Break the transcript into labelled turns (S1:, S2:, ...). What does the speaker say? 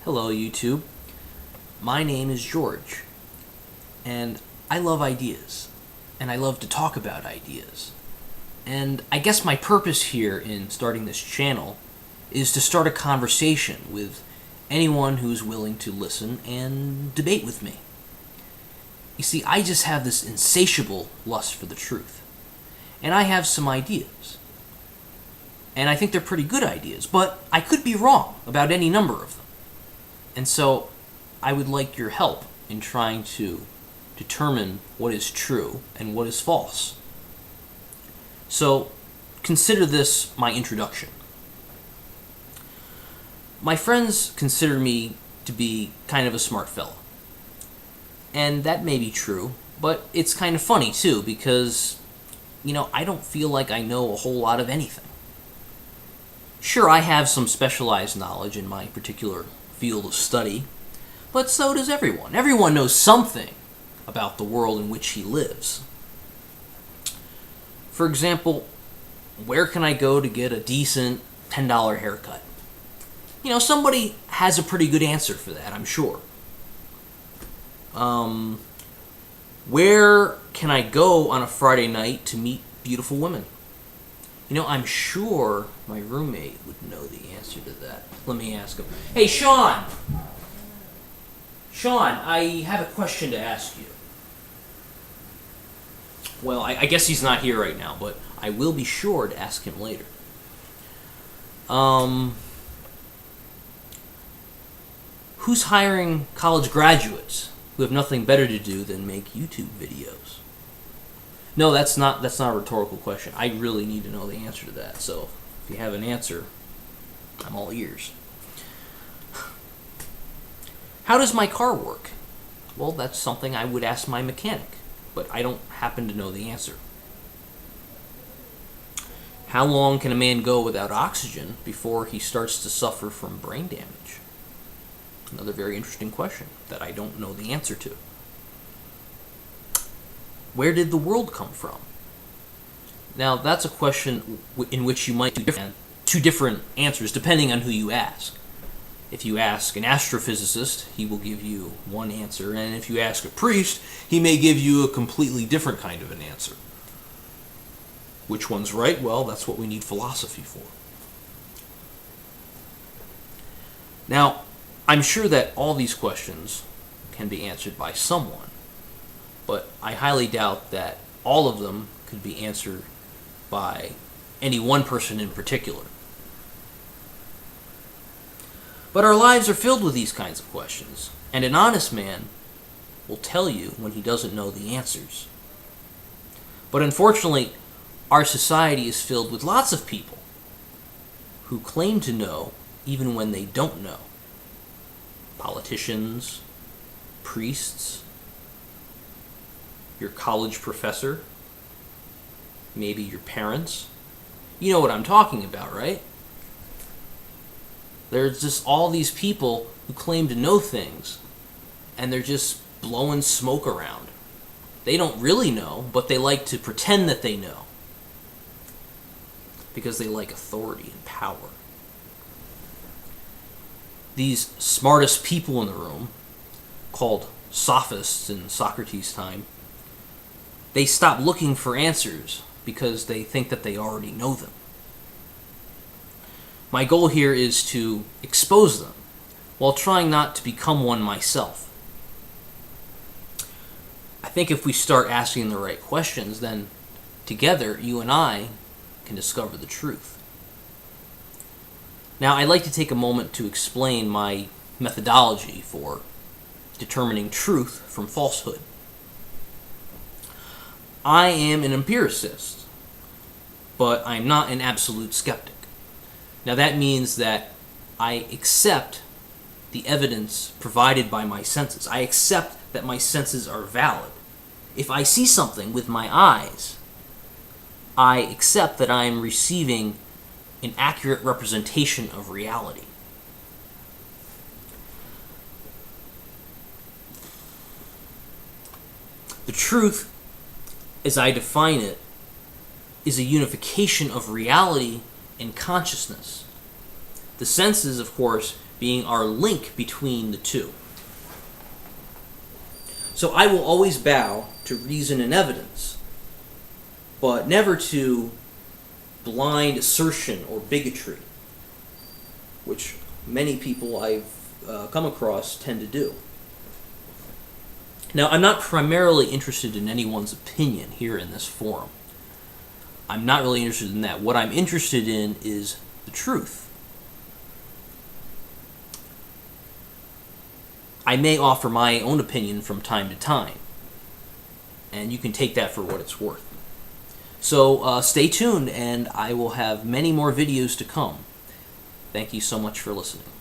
S1: Hello, YouTube. My name is George, and I love ideas, and I love to talk about ideas. And I guess my purpose here in starting this channel is to start a conversation with anyone who's willing to listen and debate with me. You see, I just have this insatiable lust for the truth, and I have some ideas. And I think they're pretty good ideas, but I could be wrong about any number of them. And so I would like your help in trying to determine what is true and what is false. So consider this my introduction. My friends consider me to be kind of a smart fellow. And that may be true, but it's kind of funny too because, I don't feel like I know a whole lot of anything. Sure, I have some specialized knowledge in my particular field of study, but so does everyone. Everyone knows something about the world in which he lives. For example, where can I go to get a decent $10 haircut? Somebody has a pretty good answer for that, I'm sure. Where can I go on a Friday night to meet beautiful women? I'm sure my roommate would know the answer to that. Let me ask him. Hey, Sean! Sean, I have a question to ask you. Well, I guess he's not here right now, but I will be sure to ask him later. Who's hiring college graduates who have nothing better to do than make YouTube videos? No, that's not a rhetorical question. I really need to know the answer to that. So if you have an answer, I'm all ears. How does my car work? Well, that's something I would ask my mechanic, but I don't happen to know the answer. How long can a man go without oxygen before he starts to suffer from brain damage? Another very interesting question that I don't know the answer to. Where did the world come from? Now, that's a question in which you might get two different answers depending on who you ask. If you ask an astrophysicist, he will give you one answer, and if you ask a priest, he may give you a completely different kind of an answer. Which one's right? Well, that's what we need philosophy for. Now, I'm sure that all these questions can be answered by someone, but I highly doubt that all of them could be answered by any one person in particular. But our lives are filled with these kinds of questions, and an honest man will tell you when he doesn't know the answers. But unfortunately, our society is filled with lots of people who claim to know even when they don't know. Politicians, priests, your college professor, maybe your parents. You know what I'm talking about, right? There's just all these people who claim to know things, and they're just blowing smoke around. They don't really know, but they like to pretend that they know, because they like authority and power. These smartest people in the room, called sophists in Socrates' time, they stop looking for answers because they think that they already know them. My goal here is to expose them while trying not to become one myself. I think if we start asking the right questions, then together you and I can discover the truth. Now, I'd like to take a moment to explain my methodology for determining truth from falsehood. I am an empiricist, but I'm not an absolute skeptic. Now that means that I accept the evidence provided by my senses. I accept that my senses are valid. If I see something with my eyes, I accept that I am receiving an accurate representation of reality. The truth, as I define it, is a unification of reality and consciousness. The senses, of course, being our link between the two. So I will always bow to reason and evidence, but never to blind assertion or bigotry, which many people I've come across tend to do. Now, I'm not primarily interested in anyone's opinion here in this forum. I'm not really interested in that. What I'm interested in is the truth. I may offer my own opinion from time to time, and you can take that for what it's worth. So stay tuned, and I will have many more videos to come. Thank you so much for listening.